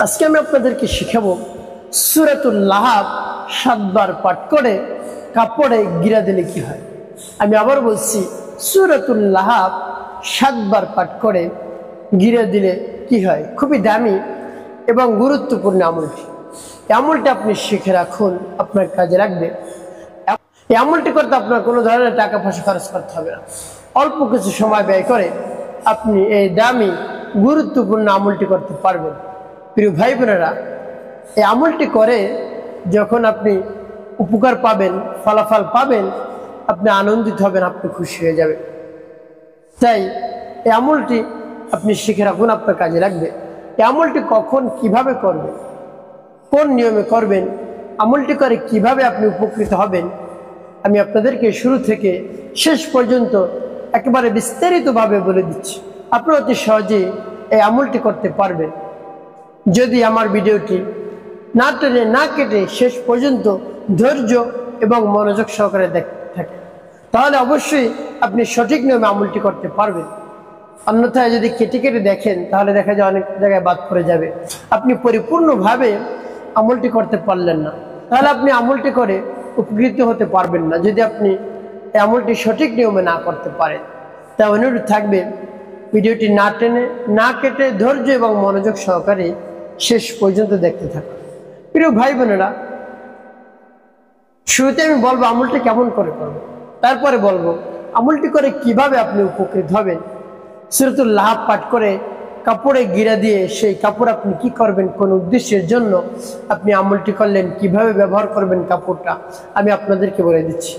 আজকে আমি আপনাদেরকে শিখাবো সূরাতুল লাহাব 7 বার পাঠ করে কাপড়ে গিরা দিলে কি হয়। আমি আবার বলছি, সূরাতুল লাহাব 7 বার পাঠ করে গিরা দিলে কি হয়। খুবই দামি এবং গুরুত্বপূর্ণ আমলটি। এই আমলটি আপনি শিখে রাখুন, আপনার কাজে লাগবে। এই আমলটি করতে আপনার কোনো ধরনের টাকা পয়সা খরচ করতে হবে না। অল্প কিছু সময় ব্যয় করে আপনি এই দামি গুরুত্বপূর্ণ আমলটি করতে পারবেন। প্রিয় ভাই বোনেরা, এই আমলটি করে যখন আপনি উপকার পাবেন, ফলাফল পাবেন, আপনি আনন্দিত হবেন, আপনি খুশি হয়ে যাবেন। তাই এই আমলটি আপনি শিখে রাখুন, আপনার কাজে লাগবে। এই আমলটি কখন কিভাবে করবেন, কোন নিয়মে করবেন, আমলটি করে কিভাবে আপনি উপকৃত হবেন, আমি আপনাদেরকে শুরু থেকে শেষ পর্যন্ত একেবারে বিস্তারিতভাবে বলে দিচ্ছি। আপনি অতি সহজেই এই আমলটি করতে পারবেন যদি আমার ভিডিওটি না টেনে না কেটে শেষ পর্যন্ত ধৈর্য এবং মনোযোগ সহকারে দেখতে থাকেন। তাহলে অবশ্যই আপনি সঠিক নিয়মে আমলটি করতে পারবেন। অন্যথায় যদি কেটে কেটে দেখেন তাহলে দেখা যায় অনেক জায়গায় বাদ পড়ে যাবে, আপনি পরিপূর্ণভাবে আমলটি করতে পারলেন না। তাহলে আপনি আমলটি করে উপকৃত হতে পারবেন না যদি আপনি এই আমলটি সঠিক নিয়মে না করতে পারেন। তাই অনুরোধ থাকবে ভিডিওটি না টেনে না কেটে ধৈর্য এবং মনোযোগ সহকারে শেষ পর্যন্ত দেখতে থাকুন। প্রিয় ভাই বোনেরা, শুরুতে আমি বলবো আমলটি কেমন করে করবো, তারপরে বলবো আমলটি করে কিভাবে আপনি উপকৃত হবেন। সূরাতুল লাহাব পাঠ করে কাপড়ে গিরা দিয়ে সেই কাপড় আপনি কি করবেন, কোন উদ্দেশ্যের জন্য আপনি আমলটি করলেন, কিভাবে ব্যবহার করবেন কাপড়টা, আমি আপনাদেরকে বলে দিচ্ছি।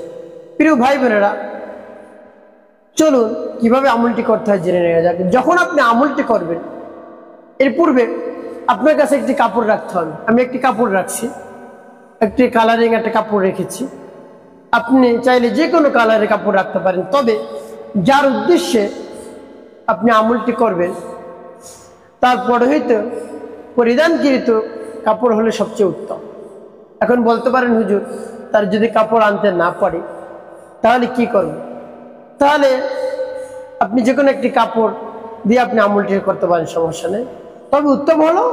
প্রিয় ভাই বোনেরা, চলুন কিভাবে আমলটি করতে হয় জেনে নেওয়া যাক। যখন আপনি আমলটি করবেন এর পূর্বে আপনার কাছে একটি কাপড় রাখতে হবে। আমি একটি কাপড় রাখছি, একটি কালারিং একটা কাপড় রেখেছি। আপনি চাইলে যে কোনো কালারের কাপড় রাখতে পারেন, তবে যার উদ্দেশ্যে আপনি আমলটি করবেন তারপরে হয়তো পরিধানকৃত কাপড় হলে সবচেয়ে উত্তম। এখন বলতে পারেন, হুজুর তার যদি কাপড় আনতে না পারে তাহলে কি করবেন? তাহলে আপনি যে কোনো একটি কাপড় দিয়ে আপনি আমলটি করতে পারেন, সমস্যা নেই। তবে উত্তম হলো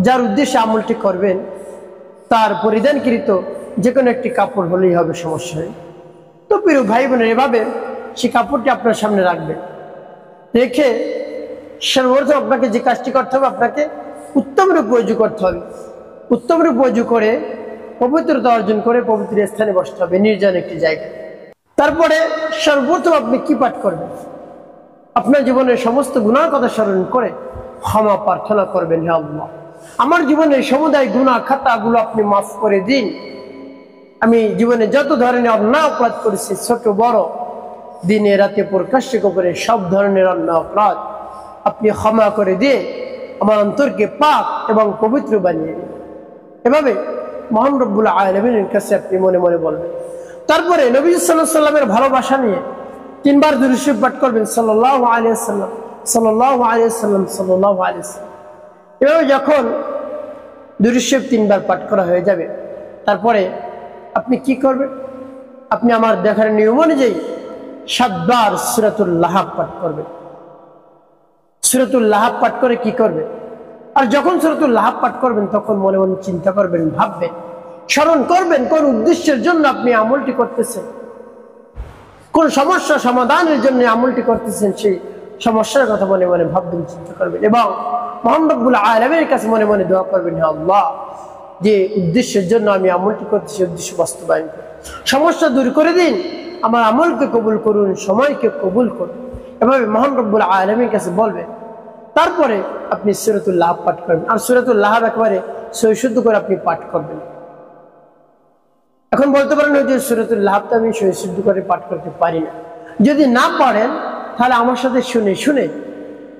যার উদ্দেশ্যে আমলটি করবেন তার পরিধানকৃত যে কোনো একটি কাপড় হলেই হবে, সমস্যা নেই। তো প্রিয় ভাই বোনের, এভাবে সেই কাপড়টি আপনার সামনে রাখবেন। রেখে সর্বপ্রথম আপনাকে যে কাজটি করতে হবে, আপনাকে উত্তম রূপে ওযু করতে হবে। উত্তম রূপে ওযু করে পবিত্রতা অর্জন করে পবিত্র স্থানে বসতে হবে, নির্জন একটি জায়গায়। তারপরে সর্বপ্রথম আপনি কি পাঠ করবেন? আপনার জীবনের সমস্ত গুনার কথা স্মরণ করে ক্ষমা প্রার্থনা করবেন, হে আল্লাহ, আমার জীবনের সমুদায় গুনাহ খাতাগুলো আপনি মাফ করে দিন। আমি জীবনে যত ধরনের অন্যায় অপরাধ করেছি, ছোট বড়, দিনে রাতে প্রকাশ্যে গোপনে সব ধরনের অন্যায় অপরাধ আপনি ক্ষমা করে দিয়ে আমার অন্তরকে পাক এবং পবিত্র বানিয়ে দিন। এভাবে মহান রব্বুল আলামিনের কাছে আপনি মনে মনে বলবেন। তারপরে নবী সাল্লাল্লাহু আলাইহি ওয়াসাল্লামের ভালোবাসা নিয়ে 3 বার দুরূদ শরীফ পাঠ করবেন, সাল্লাল্লাহু আলাইহি ওয়াসাল্লাম, সাল্লাল্লাহু আলাইহি ওয়াসাল্লাম, সাল্লাল্লাহু আলাইহি ওয়াসাল্লাম। এভাবে যখন দুরূদ শরীফ 3 বার পাঠ করা হয়ে যাবে, তারপরে আপনি কি করবেন? আপনি আমার দেখার নিয়ম অনুযায়ী 7 বার সূরাতুল লাহাব পাঠ করবেন। সূরাতুল লাহাব পাঠ করে কি করবেন? আর যখন সূরাতুল লাহাব পাঠ করবেন তখন মনে মনে চিন্তা করবেন, ভাববেন, স্মরণ করবেন কোন উদ্দেশ্যের জন্য আপনি আমলটি করতেছেন, কোন সমস্যা সমাধানের জন্য আমলটি করতেছেন, সেই সমস্যার কথা মনে মনে ভাববেন, চিন্তা করবেন এবং মহান রব্বুল আলামিনের কাছে মনে মনে দোয়া করবেন, হে আল্লাহ, যে উদ্দেশ্যের জন্য আমি আমলটি করতেছি উদ্দেশ্য বাস্তবায়ন করুন, সমস্যা দূর করে দিন, আমার আমলকে কবুল করুন, সময়কে কবুল করুন। এভাবে মহান রব্বুল আলামিনের কাছে বলবেন। তারপরে আপনি সূরাতুল লাহাব পাঠ করবেন। আর সূরাতুল লাহাব একেবারে সহিশুদ্ধ করে আপনি পাঠ করবেন। এখন বলতে পারেন, যে সূরাতুল লাহাব তো আমি সহিশুদ্ধ করে পাঠ করতে পারি না। যদি না পারেন তাহলে আমার সাথে শুনে শুনে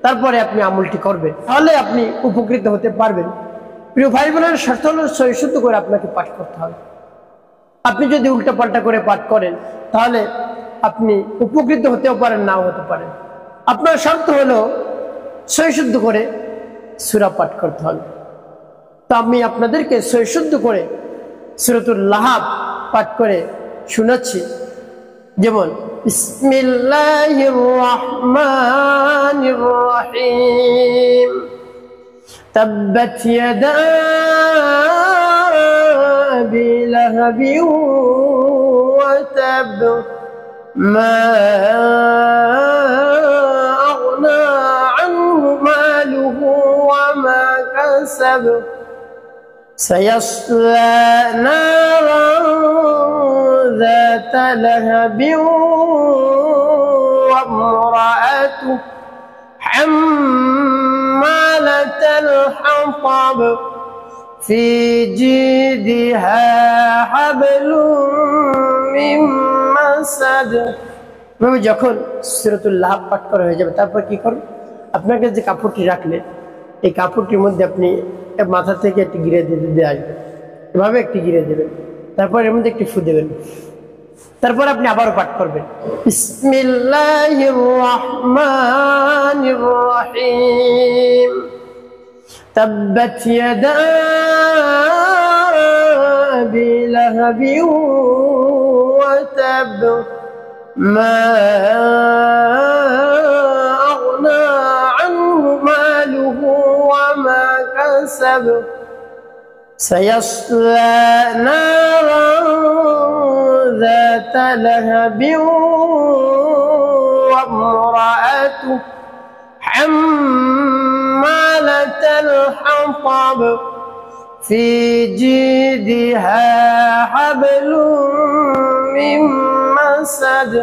তারপরে আপনি আমলটি করবেন, তাহলে আপনি উপকৃত হতে পারবেন। প্রিয় ভাই বোনের, শর্ত হলো সহিশুদ্ধ করে আপনাকে পাঠ করতে হবে। আপনি যদি উল্টাপাল্টা করে পাঠ করেন তাহলে আপনি উপকৃত হতেও পারেন, নাও হতে পারেন। আপনার শর্ত হলো সহিশুদ্ধ করে সূরা পাঠ করতে হবে। তো আমি আপনাদেরকে সহিশুদ্ধ করে সূরাতুল লাহাব পাঠ করে শোনাচ্ছি। যেমন বিসমিল্লাহির রহমানির রহিম, تبت يدا أبي لهب وتب ما أغنى عنه ماله وما كسب سيصلى نارا ذات لهب وامرأته حمالة الحطب في جيدها حبل من مسد। যখন সূরাতুল লাহাব পাঠ করা হয়ে যাবে তারপর কি করুন, আপনার কাছে যে কাপড়টি রাখলেন এই কাপড়টির মধ্যে আপনি মাথা থেকে একটি গিরে দিয়ে আসবেন, এভাবে একটি গিরে দেবেন, তারপর এর মধ্যে একটি ফু দেবেন, তারপর আপনি আবারও পাঠ করবেন বিসমিল্লাহির রহমানির রহিম তাব্বাত ইয়াদা আবি লাহাব ওয়া তাব মা আগনা আনহু মালুহু ওয়া মা কাসাব سيصلى نارا ذات لهب وامرأته حمالة الحطب في جيدها حبل من مسد।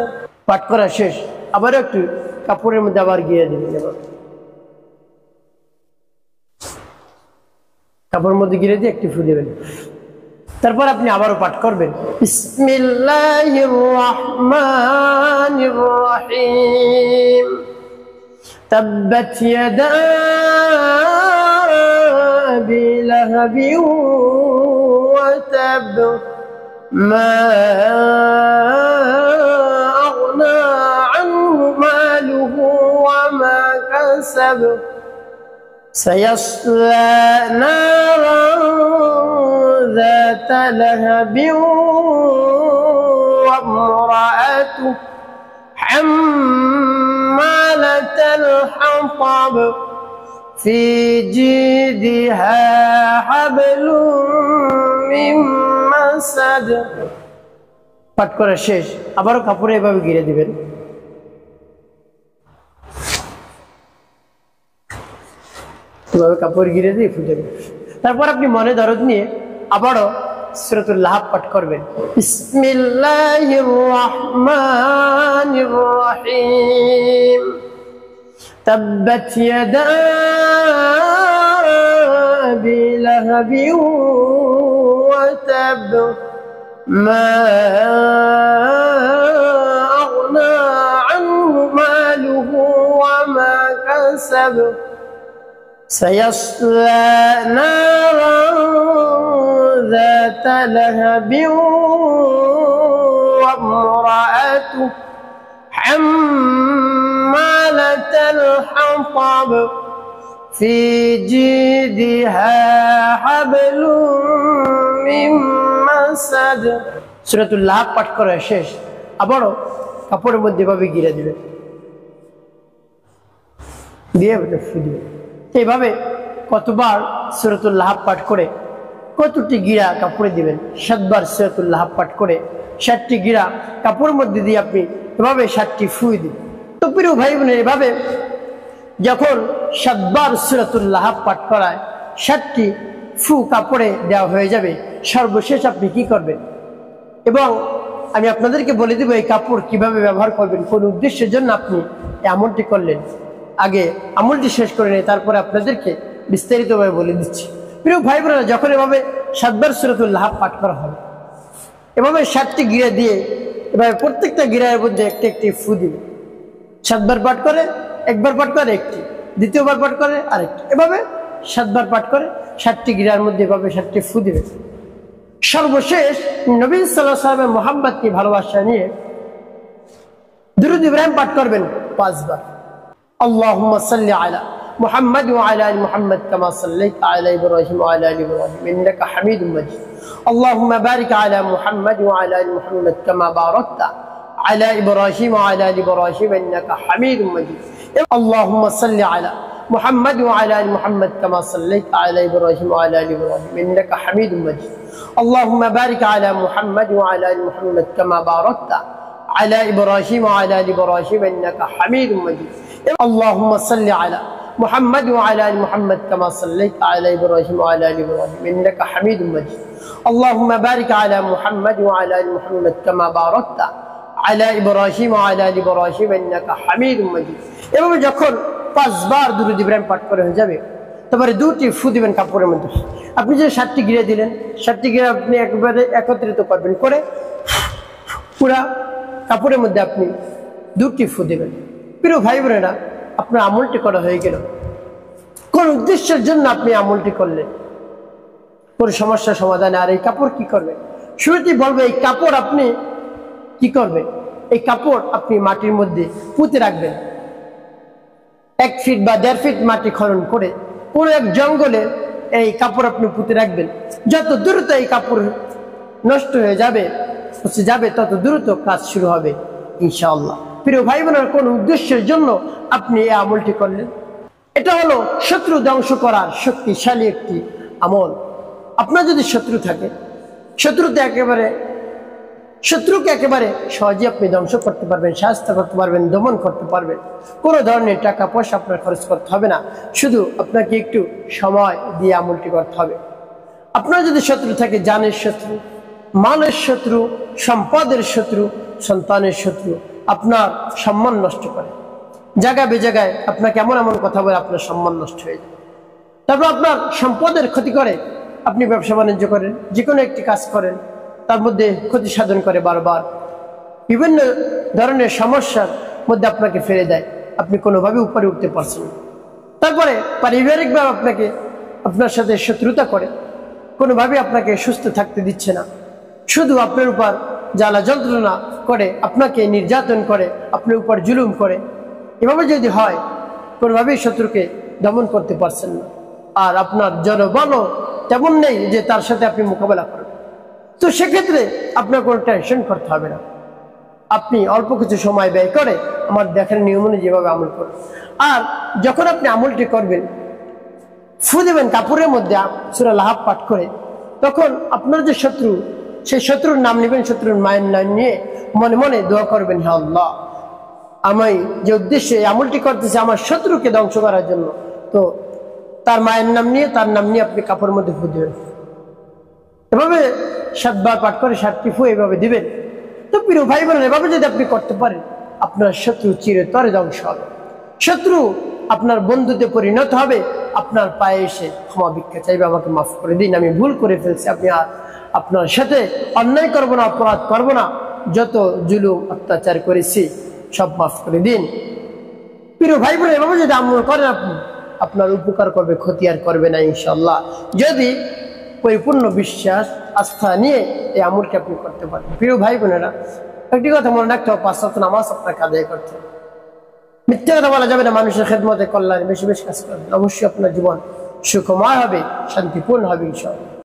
পাঠ করা শেষ, আবার একটু কাপড়ের মধ্যে আবার গিয়ে দিবেন, কাপড়ের মধ্যে গিরে দিয়ে একটি ফু দেবেন, তারপর আপনি আবারও পাঠ করবেন বিসমিল্লাহির রহমানির রহিম তাব্বাত ইয়াদা আবি লাহাব ওয়া তাব মা আগনা আনহু মালুহু ওয়া মা কাসাব سيصلى نارا ذات لهب وامرأته حمالة الحطب في جيدها حبل من مسد। পাঠ করা শেষ, আবারও কাপড়ে এভাবে ঘিরে দিবেন, কাপড় ঘিরে দিয়ে ফু দেবেন, তারপর আপনি মনে দরদ নিয়ে আবারও সূরাতুল লাহাব পাঠ করবেন বিসমিল্লাহির রহমানির রহিম তাব্বাত ইয়াদা আবি লাহাব ওয়া তাব মা আগনা আনহু মালুহু ওয়া মা কাসাব سيصلى نارا ذات لهب وامرأته حمالة الحطب في جيدها حبل من مسد। সূরাতুল লাহাব পাঠ করা শেষ, আবারও কাপড়ের মধ্যে এভাবে ঘিরে দিবেন, দিয়ে ফু দিবেন। এইভাবে কতবার সূরাতুল লাহাব পাঠ করে কতটি গিরা কাপড়ে দিবেন, 7 বার সূরাতুল লাহাব পাঠ করে 7টি গিরা কাপড়ের মধ্যে দিয়ে আপনি এভাবে 7টি ফুঁ দিন। তো প্রিয় ভাই বোনের, এভাবে যখন 7 বার সূরাতুল লাহাব পাঠ করায় 7টি ফু কাপড়ে দেওয়া হয়ে যাবে, সর্বশেষ আপনি কি করবেন, এবং আমি আপনাদেরকে বলে দেব এই কাপড় কিভাবে ব্যবহার করবেন, কোন উদ্দেশ্যের জন্য আপনি এই আমলটি করলেন। আগে আমলটি শেষ করে নেই, তারপরে আপনাদেরকে বিস্তারিতভাবে বলে দিচ্ছি। প্রিয় ভাই বোনেরা, যখন এভাবে 7 বার সূরাতুল লাহাব পাঠ করা হবে, এভাবে 7টি গিরা দিয়ে এভাবে প্রত্যেকটা গিরার মধ্যে একটি একটি ফু দিবে। 7 বার পাঠ করে, একবার পাঠ করে একটি, দ্বিতীয়বার পাঠ করে আরেকটি, এভাবে 7 বার পাঠ করে 7টি গিরার মধ্যে এভাবে 7টি ফু দিবে। সর্বশেষ নবী সাল্লাল্লাহু আলাইহি ওয়াসাল্লামের মুহাব্বতকে ভালোবাসা নিয়ে দুরূদ ইব্রাহিম পাঠ করবেন 5 বার। আল্লাহুম্মা সাল্লি আলা মুহাম্মাদ ওয়া আলা আলি মুহাম্মাদ কামা সাল্লাইতা আলা ইব্রাহিম ওয়া আলা আলি ইব্রাহিম ইন্নাকা হামিদুম মাজিদ। আল্লাহুম্মা বারিক আলা মুহাম্মাদ ওয়া আলা আলি মুহাম্মাদ কামা বারাকতা আলা ইব্রাহিম ওয়া আলা আলি ইব্রাহিম ইন্নাকা হামিদুম মাজিদ। আল্লাহুম্মা সাল্লি আলা محمد وعلى آل محمد كما صليت على إبراهيم وعلى آل إبراهيم إنك حميد مجيد اللهم بارك على محمد وعلى آل محمد كما باركت على إبراهيم وعلى آل إبراهيم إنك حميد مجيد اللهم صل على محمد وعلى آل محمد كما صليت على إبراهيم وعلى آل إبراهيم إنك حميد مجيد اللهم بارك على محمد وعلى آل محمد كما باركت على إبراهيم وعلى آل إبراهيم إنك حميد مجيد এভাবে যখন 5 বার দুরূদ ইব্রাহিম পাঠ করে হয়ে যাবে তারপরে দুটি ফু দিবেন কাপড়ের মধ্যে আপনি যে 7টি গিরে দিলেন 7টি গিরে আপনি একবারে একত্রিত করবেন করে পুরো কাপড়ের মধ্যে আপনি দুটি ফু দিবেন প্রিয় ভাই বোনেরা আপনার আমলটি করা হয়ে গেল কোন উদ্দেশ্যের জন্য আপনি আমলটি করলেন কোন সমস্যা সমাধানে আর এই কাপড় কি করবে শুরুতেই বলবো এই কাপড় আপনি কি করবেন এই কাপড় আপনি মাটির মধ্যে পুঁতে রাখবেন 1 ফিট বা 1.5 ফিট মাটি খনন করে কোন এক জঙ্গলে এই কাপড় আপনি পুঁতে রাখবেন যত দ্রুত এই কাপড় নষ্ট হয়ে যাবে তত দ্রুত কাজ শুরু হবে ইনশাআল্লাহ প্রিয় ভাই বোনেরা কোন উদ্দেশ্যের জন্য আপনি এই আমলটি করলেন এটা হলো শত্রু ধ্বংস করার শক্তিশালী একটি আমল আপনার যদি শত্রু থাকে শত্রুকে একেবারে সহজে আপনি ধ্বংস করতে পারবেন শাস্তি করতে পারবেন দমন করতে পারবেন কোনো ধরনের টাকা পয়সা আপনার খরচ করতে হবে না শুধু আপনাকে একটু সময় দিয়ে আমলটি করতে হবে আপনার যদি শত্রু থাকে জানের শত্রু মানের শত্রু সম্পদের শত্রু সন্তানের শত্রু আপনার সম্মান নষ্ট করে জায়গা বেজায়গায় আপনাকে এমন কথা বলে আপনার সম্মান নষ্ট হয়ে যায় তারপর আপনার সম্পদের ক্ষতি করে আপনি ব্যবসা বাণিজ্য করেন যে কোনো একটি কাজ করেন তার মধ্যে ক্ষতি সাধন করে বারবার বিভিন্ন ধরনের সমস্যার মধ্যে আপনাকে ফেলে দেয় আপনি কোনোভাবে উপরে উঠতে পারছেন না তারপরে পারিবারিকভাবে আপনাকে আপনার সাথে শত্রুতা করে কোনোভাবে আপনাকে সুস্থ থাকতে দিচ্ছে না শুধু আপনার উপর জ্বালা যন্ত্রণা করে আপনাকে নির্যাতন করে আপনার উপর জুলুম করে এভাবে যদি হয় কোনোভাবেই শত্রুকে দমন করতে পারছেন না আর আপনার জনবল তেমন নেই যে তার সাথে আপনি মোকাবেলা করবেন তো সেক্ষেত্রে আপনার কোনো টেনশন করতে হবে না আপনি অল্প কিছু সময় ব্যয় করে আমার দেখার নিয়ম অনুযায়ী যেভাবে আমল করবেন আর যখন আপনি আমলটি করবেন ফু দেবেন কাপড়ের মধ্যে সূরা লাহাব পাঠ করে তখন আপনার যে শত্রু সেই শত্রুর নাম নেবেন শত্রুর মায়ের নাম নিয়ে মনে মনে দোয়া করবেন হে আল্লাহ আমি যে উদ্দেশ্যে আমলটি করতেছি আমার শত্রুকে ধ্বংস করার জন্য তো তার মায়ের নাম নিয়ে তার নাম নিয়ে আপনি কাপড়ের মধ্যে ফু দেবেন এভাবে 7 বার পাঠ করে 7টি ফু এভাবে দিবেন তো প্রিয় ভাই বোনেরা এভাবে যদি আপনি করতে পারেন আপনার শত্রু চিরতরে ধ্বংস হবে শত্রু আপনার বন্ধুতে পরিণত হবে আপনার পায়ে এসে ক্ষমা ভিক্ষা চাইবে আমাকে মাফ করে দিন আমি ভুল করে ফেলছি আপনি আপনার সাথে অন্যায় করব না অপরাধ করব না যত জুলুম অত্যাচার করেছি সব মাফ করে দিন প্রিয় ভাই বোনেরা এভাবে যদি আমল করেন আপনি আপনার উপকার করবে ক্ষতি আর করবে না ইনশাআল্লাহ যদি পরিপূর্ণ বিশ্বাস আস্থা নিয়ে এই আমলটি আপনি করতে পারেন প্রিয় ভাই বোনেরা একটি কথা মনে রাখতে হবে 5 ওয়াক্ত নামাজ আপনাকে আদায় করতে হবে মিথ্যা কথা বলা যাবে না মানুষের খেদমতে কল্যাণে বেশি বেশি কাজ করবেন অবশ্যই আপনার জীবন সুখময় হবে শান্তিপূর্ণ হবে ইনশাআল্লাহ